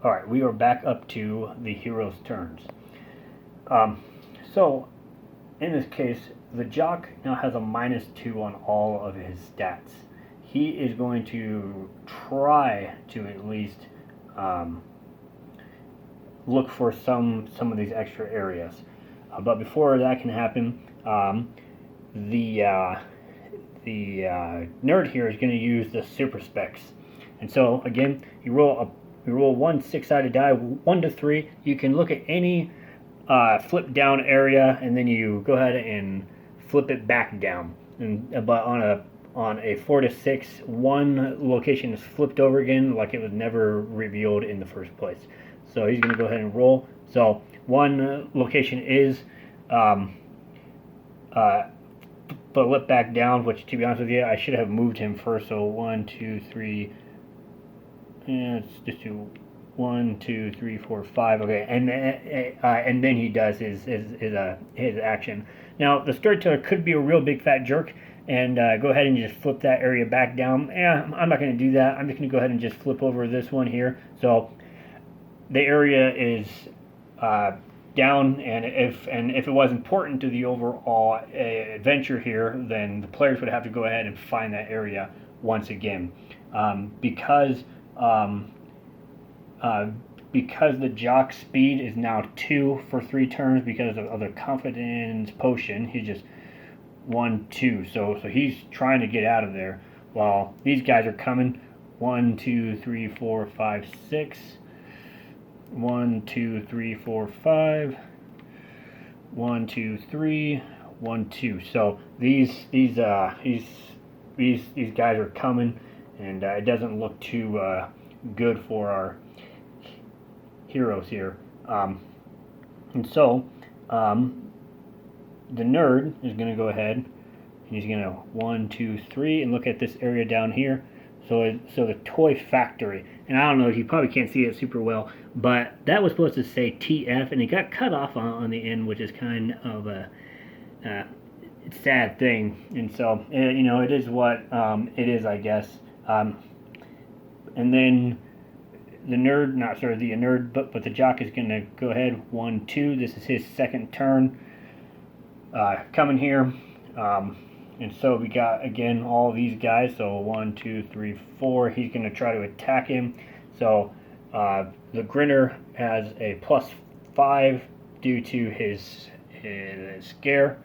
Alright, we are back up to the hero's turns. So, in this case, the jock now has a -2 on all of his stats. He is going to try to at least look for some of these extra areas. But before that can happen, the nerd here is going to use the super specs. And so again, you roll one 6-sided die, 1 to 3. You can look at any flip down area, and then you go ahead and flip it back down. But on a 4 to 6, one location is flipped over again, like it was never revealed in the first place. So he's going to go ahead and roll. So one location is flip back down, which, to be honest with you, I should have moved him first. So 1, 2, 3. Let's just do 1, 2, 3, 4, 5. Okay, and then he does his action. Now the storyteller could be a real big fat jerk and go ahead and just flip that area back down. I'm not going to do that. I'm just going to go ahead and just flip over this one here. So the area is down, and if it was important to the overall adventure here, then the players would have to go ahead and find that area once again. Because the jock's speed is now 2 for 3 turns because of the confidence potion. He's just 1, 2. So he's trying to get out of there while these guys are coming. 1, 2, 3, 4, 5, 6. 1, 2, 3, 4, 5. 1, 2, 3. 1, 2. So these guys are coming, and it doesn't look too good for our heroes here. And so the nerd is going to go ahead and he's going to 1, 2, 3 and look at this area down here. So the toy factory, and I don't know, you probably can't see it super well, but that was supposed to say TF, and it got cut off on the end, which is kind of a sad thing. And so it is what it is, I guess. And then the nerd, but the jock is going to go ahead 1, 2. This is his second turn coming here. And so we got, again, all these guys. So 1, 2, 3, 4. He's going to try to attack him. So the Grinner has a +5 due to his scare.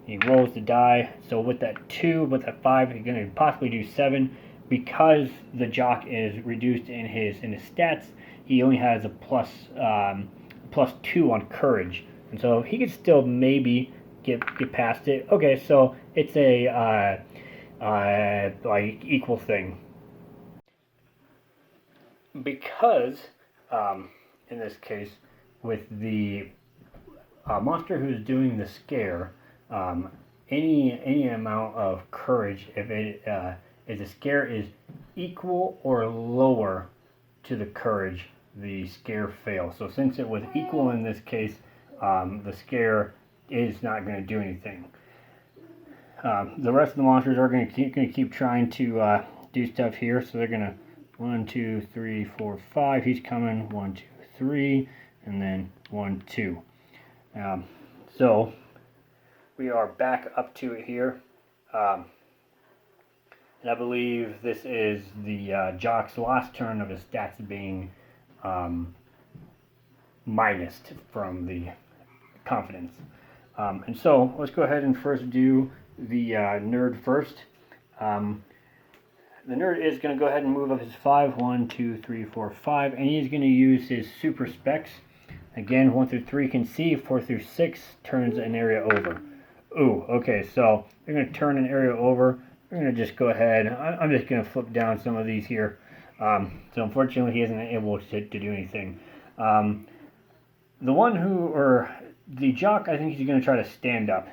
He rolls the die. So with that 2, with that 5, he's going to possibly do 7. Because the jock is reduced in his stats, he only has a +2 on courage. And so he could still maybe get past it. Okay, so it's a like equal thing. Because in this case, with the monster who's doing the scare, any amount of courage, if the scare is equal or lower to the courage, the scare fails. So since it was equal in this case, the scare is not going to do anything. The rest of the monsters are going to keep trying to do stuff here. So they're going to 1, 2, 3, 4, 5. He's coming 1, 2, 3, and then 1, 2. So we are back up to it here. And I believe this is the jock's last turn of his stats being minused from the confidence. And so let's go ahead and first do the nerd first. The nerd is going to go ahead and move up his 5. 1, 2, 3, 4, 5. And he's going to use his super specs. Again, 1 through 3 can see. 4 through 6 turns an area over. Ooh, okay, so they're going to turn an area over. We're going to just go ahead. I'm just going to flip down some of these here. So unfortunately, he isn't able to do anything. The jock, I think he's going to try to stand up.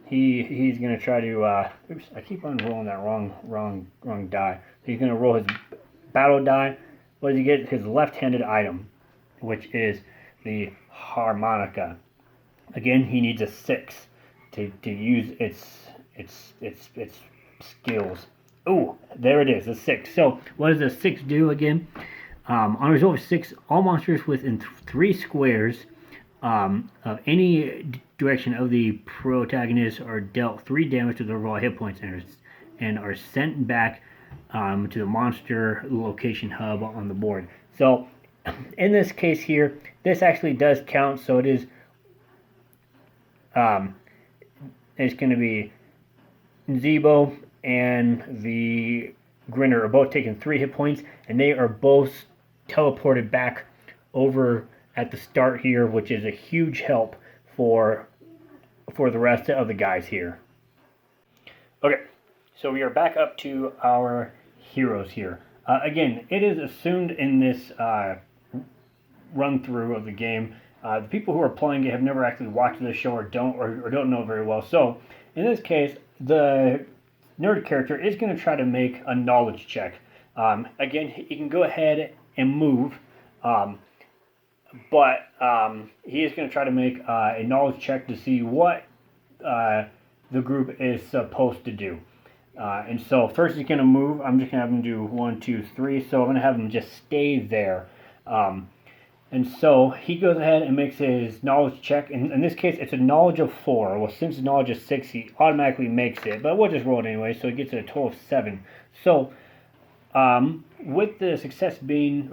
He's going to try to. Oops, I keep on rolling that wrong die. He's going to roll his battle die. What does he get? His left-handed item, which is the harmonica. Again, he needs a 6 to use its skills. Oh, there it is, a 6. So what does a 6 do again? On a result of 6, all monsters within 3 squares of any direction of the protagonist are dealt 3 damage to their overall hit points and are sent back to the monster location hub on the board. So in this case here, this actually does count. So it is it's going to be Zebo and the Grinner are both taking 3 hit points, and they are both teleported back over at the start here, which is a huge help for the rest of the guys here. Okay, so we are back up to our heroes here. Again, it is assumed in this run through of the game, the people who are playing it have never actually watched the show or don't know very well. So in this case, the nerd character is going to try to make a knowledge check. Again, he can go ahead and move, but he is going to try to make a knowledge check to see what the group is supposed to do. And so first he's going to move. I'm just going to have him do 1, 2, 3. So I'm going to have him just stay there. And so he goes ahead and makes his knowledge check. In this case, it's a knowledge of 4. Well, since his knowledge is 6, he automatically makes it. But we'll just roll it anyway, so he gets a total of 7. So with the success being,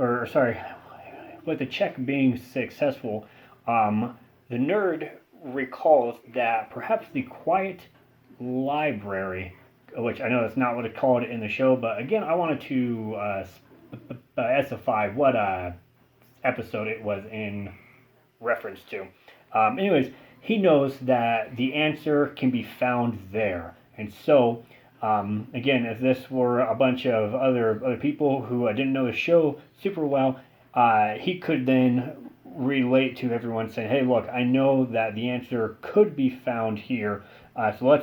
with the check being successful, the nerd recalls that perhaps the Quiet Library, which I know that's not what it called in the show, but again, I wanted to specify what episode it was in reference to. Anyways, he knows that the answer can be found there. And so, again, if this were a bunch of other people who didn't know the show super well, he could then relate to everyone saying, hey, look, I know that the answer could be found here, so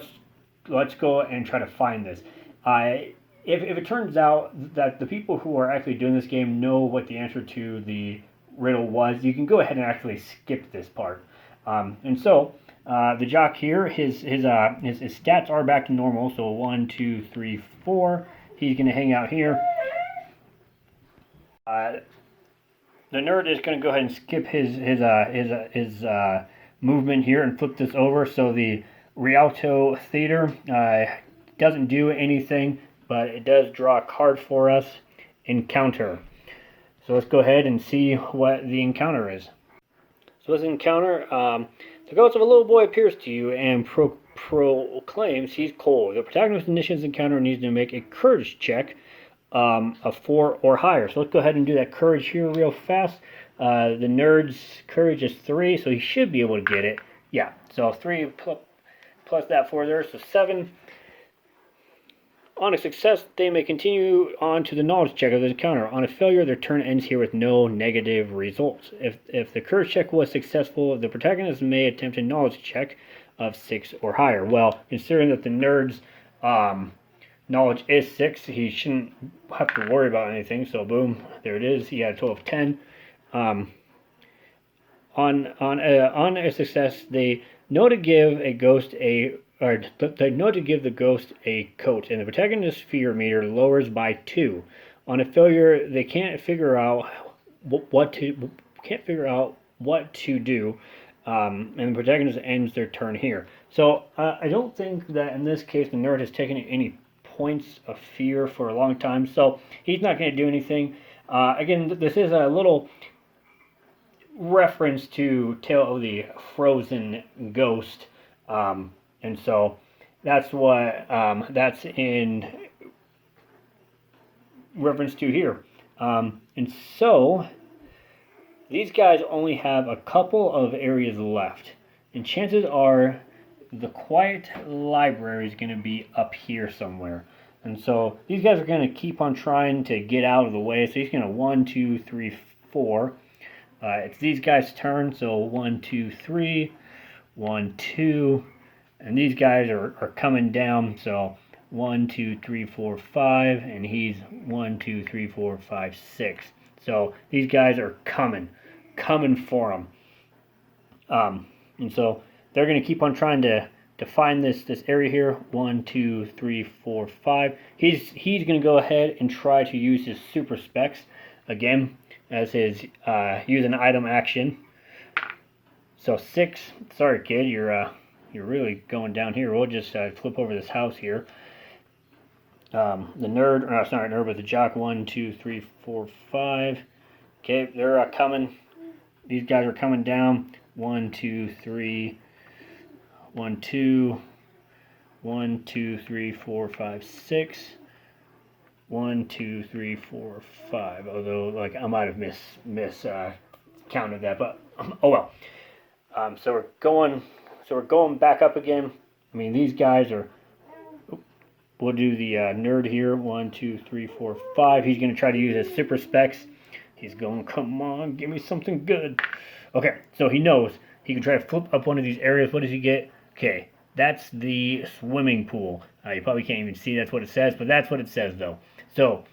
let's go and try to find this. If it turns out that the people who are actually doing this game know what the answer to the riddle was, you can go ahead and actually skip this part. And so the jock here, his stats are back to normal. So 1, 2, 3, 4. He's going to hang out here. The nerd is going to go ahead and skip his movement here and flip this over. So the Rialto Theater doesn't do anything, but it does draw a card for us. Encounter. So let's go ahead and see what the encounter is. So this encounter, the ghost of a little boy appears to you and proclaims he's cold. The protagonist initiates encounter and needs to make a courage check of 4 or higher. So let's go ahead and do that courage here real fast. The nerd's courage is 3, so he should be able to get it. Yeah, so 3 plus that 4 there, so 7. On a success, they may continue on to the knowledge check of the encounter. On a failure, their turn ends here with no negative results. If the courage check was successful, the protagonist may attempt a knowledge check of 6 or higher. Well, considering that the nerd's knowledge is 6, he shouldn't have to worry about anything. So boom, there it is. He had a total of 10. On a success, they know to give a ghost they know to give the ghost a coat, and the protagonist's fear meter lowers by 2. On a failure, they can't figure out what to do, and the protagonist ends their turn here. So I don't think that in this case the nerd has taken any points of fear for a long time, so he's not going to do anything. Again, this is a little reference to Tale of the Frozen Ghost. And so that's what that's in reference to here. And so these guys only have a couple of areas left. And chances are the Quiet Library is going to be up here somewhere. And so these guys are going to keep on trying to get out of the way. So he's going to 1, 2, 3, 4. It's these guys' turn. So 1, 2, 3, 1, 2. And these guys are coming down, so 1, 2, 3, 4, 5, and he's 1, 2, 3, 4, 5, 6. So these guys are coming for him. And so they're going to keep on trying to find this area here. 1, 2, 3, 4, 5. He's going to go ahead and try to use his super specs again. as his use an item action. So 6. Sorry, kid, you're really going down here. We'll just flip over this house here. The nerd, or it's not a nerd, but the jock. 1, 2, 3, 4, 5. Okay, they're coming. These guys are coming down. 1, 2, 3. 1, 2. 1, 2, 3, 4, 5, 6. 1, 2, 3, 4, 5. Although, like, I might have counted that, but oh well. So we're going back up again. I mean, these guys are. We'll do the nerd here. 1, 2, 3, 4, 5. He's going to try to use his super specs. He's going, come on, give me something good. Okay, so he knows he can try to flip up one of these areas. What does he get? Okay, that's the swimming pool. You probably can't even see that's what it says, but that's what it says though. So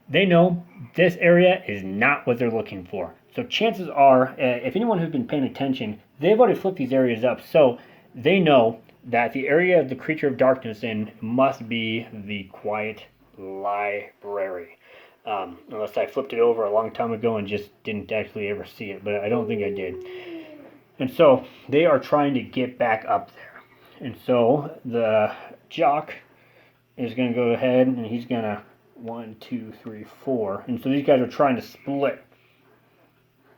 they know this area is not what they're looking for. So chances are, if anyone who's been paying attention, they've already flipped these areas up. So they know that the area of the creature of darkness in must be the quiet library. Unless I flipped it over a long time ago and just didn't actually ever see it, but I don't think I did. And so they are trying to get back up there. And so the jock is going to go ahead and he's going to 1, 2, 3, 4. And so these guys are trying to split.